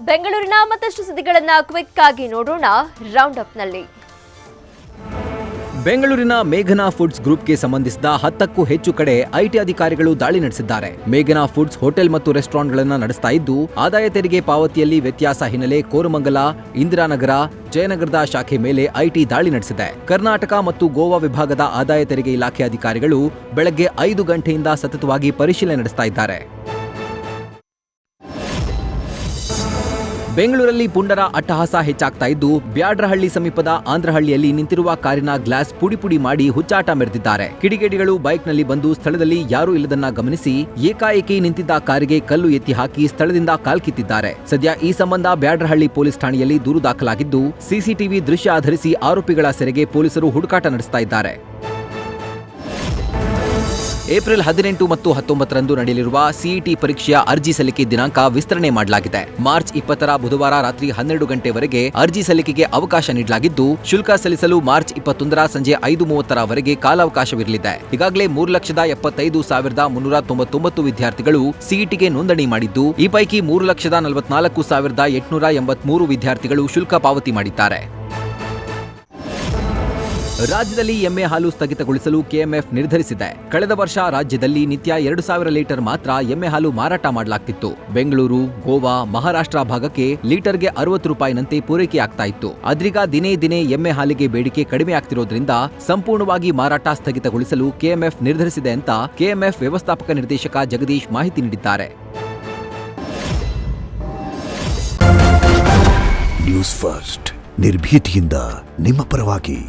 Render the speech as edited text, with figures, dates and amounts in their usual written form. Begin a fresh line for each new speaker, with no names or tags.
ಬೆಂಗಳೂರಿನ ಮತ್ತಷ್ಟು ಸುದ್ದಿಗಳನ್ನು ಕ್ವಿಕ್ ಆಗಿ ನೋಡೋಣ ರೌಂಡ್ ಅಪ್ನಲ್ಲಿ.
ಬೆಂಗಳೂರಿನ ಮೇಘನಾ ಫುಡ್ಸ್ ಗ್ರೂಪ್ಗೆ ಸಂಬಂಧಿಸಿದ 10ಕ್ಕೂ ಹೆಚ್ಚು ಕಡೆ ಐಟಿ ಅಧಿಕಾರಿಗಳು ದಾಳಿ ನಡೆಸಿದ್ದಾರೆ. ಮೇಘನಾ ಫುಡ್ಸ್ ಹೋಟೆಲ್ ಮತ್ತು ರೆಸ್ಟೋರೆಂಟ್ಗಳನ್ನು ನಡೆಸ್ತಾ ಇದ್ದು, ಆದಾಯ ತೆರಿಗೆ ಪಾವತಿಯಲ್ಲಿ ವ್ಯತ್ಯಾಸ ಹಿನ್ನೆಲೆ ಕೋರಮಂಗಲ, ಇಂದಿರಾನಗರ, ಜಯನಗರದ ಶಾಖೆ ಮೇಲೆ ಐಟಿ ದಾಳಿ ನಡೆಸಿದೆ. ಕರ್ನಾಟಕ ಮತ್ತು ಗೋವಾ ವಿಭಾಗದ ಆದಾಯ ತೆರಿಗೆ ಇಲಾಖೆ ಅಧಿಕಾರಿಗಳು ಬೆಳಗ್ಗೆ 5 ಗಂಟೆಯಿಂದ ಸತತವಾಗಿ ಪರಿಶೀಲನೆ ನಡೆಸ್ತಾ ಇದ್ದಾರೆ. ಬೆಂಗಳೂರಲ್ಲಿ ಪುಂಡರ ಅಟ್ಟಹಾಸ ಹೆಚ್ಚಾಗ್ತಾ ಇದ್ದು, ಬ್ಯಾಡ್ರಹಳ್ಳಿ ಸಮೀಪದ ಆಂಧ್ರಹಳ್ಳಿಯಲ್ಲಿ ನಿಂತಿರುವ ಕಾರಿನ ಗ್ಲಾಸ್ ಪುಡಿ ಮಾಡಿ ಹುಚ್ಚಾಟ ಮೆರೆದಿದ್ದಾರೆ. ಕಿಡಿಗೇಡಿಗಳು ಬೈಕ್ನಲ್ಲಿ ಬಂದು ಸ್ಥಳದಲ್ಲಿ ಯಾರೂ ಇಲ್ಲದನ್ನ ಗಮನಿಸಿ ಏಕಾಏಕಿ ನಿಂತಿದ್ದ ಕಾರಿಗೆ ಕಲ್ಲು ಎತ್ತಿ ಹಾಕಿ ಸ್ಥಳದಿಂದ ಕಾಲ್ಕಿತ್ತಿದ್ದಾರೆ. ಸದ್ಯ ಈ ಸಂಬಂಧ ಬ್ಯಾಡ್ರಹಳ್ಳಿ ಪೊಲೀಸ್ ಠಾಣೆಯಲ್ಲಿ ದೂರು ದಾಖಲಾಗಿದ್ದು, ಸಿಸಿಟಿವಿ ದೃಶ್ಯ ಆಧರಿಸಿ ಆರೋಪಿಗಳ ಸೆರೆಗೆ ಪೊಲೀಸರು ಹುಡುಕಾಟ ನಡೆಸ್ತಾ ಇದ್ದಾರೆ. ಏಪ್ರಿಲ್ 18 ಮತ್ತು 19ರಂದು ನಡೆಯಲಿರುವ ಸಿಇಟಿ ಪರೀಕ್ಷೆಯ ಅರ್ಜಿ ಸಲ್ಲಿಕೆ ದಿನಾಂಕ ವಿಸ್ತರಣೆ ಮಾಡಲಾಗಿದೆ. ಮಾರ್ಚ್ 20ರ ಬುಧವಾರ ರಾತ್ರಿ 12 ಗಂಟೆವರೆಗೆ ಅರ್ಜಿ ಸಲ್ಲಿಕೆಗೆ ಅವಕಾಶ ನೀಡಲಾಗಿದ್ದು, ಶುಲ್ಕ ಸಲ್ಲಿಸಲು ಮಾರ್ಚ್ 21ರ ಸಂಜೆ 5:30ರವರೆಗೆ ಕಾಲಾವಕಾಶವಿರಲಿದೆ. ಈಗಾಗಲೇ 3,75,399 ವಿದ್ಯಾರ್ಥಿಗಳು ಸಿಇಟಿಗೆ ನೋಂದಣಿ ಮಾಡಿದ್ದು, ಈ ಪೈಕಿ 3,44,883 ವಿದ್ಯಾರ್ಥಿಗಳು ಶುಲ್ಕ ಪಾವತಿ ಮಾಡಿದ್ದಾರೆ. ರಾಜ್ಯದಲ್ಲಿ ಎಮ್ಮೆ ಹಾಲು ಸ್ಥಗಿತಗೊಳಿಸಲು ಕೆಎಂಎಫ್ ನಿರ್ಧರಿಸಿದೆ. ಕಳೆದ ವರ್ಷ ರಾಜ್ಯದಲ್ಲಿ ನಿತ್ಯ 2,000 ಲೀಟರ್ ಮಾತ್ರ ಎಮ್ಮೆ ಹಾಲು ಮಾರಾಟ ಮಾಡಲಾಗ್ತಿತ್ತು. ಬೆಂಗಳೂರು, ಗೋವಾ, ಮಹಾರಾಷ್ಟ್ರ ಭಾಗಕ್ಕೆ ಲೀಟರ್ಗೆ 60 ರೂಪಾಯಿನಂತೆ ಪೂರೈಕೆಯಾಗ್ತಾ ಇತ್ತು. ಆದ್ರೀಗ ದಿನೇ ದಿನೇ ಎಮ್ಮೆ ಹಾಲಿಗೆ ಬೇಡಿಕೆ ಕಡಿಮೆ ಆಗ್ತಿರೋದ್ರಿಂದ ಸಂಪೂರ್ಣವಾಗಿ ಮಾರಾಟ ಸ್ಥಗಿತಗೊಳಿಸಲು ಕೆಎಂಎಫ್ ನಿರ್ಧರಿಸಿದೆ ಅಂತ ಕೆಎಂಎಫ್ ವ್ಯವಸ್ಥಾಪಕ ನಿರ್ದೇಶಕ ಜಗದೀಶ್ ಮಾಹಿತಿ ನೀಡಿದ್ದಾರೆ.
ನ್ಯೂಸ್ ಫಸ್ಟ್ ನಿರ್ಭೀತಿಯಿಂದ ನಿಮ್ಮ ಪರವಾಗಿ.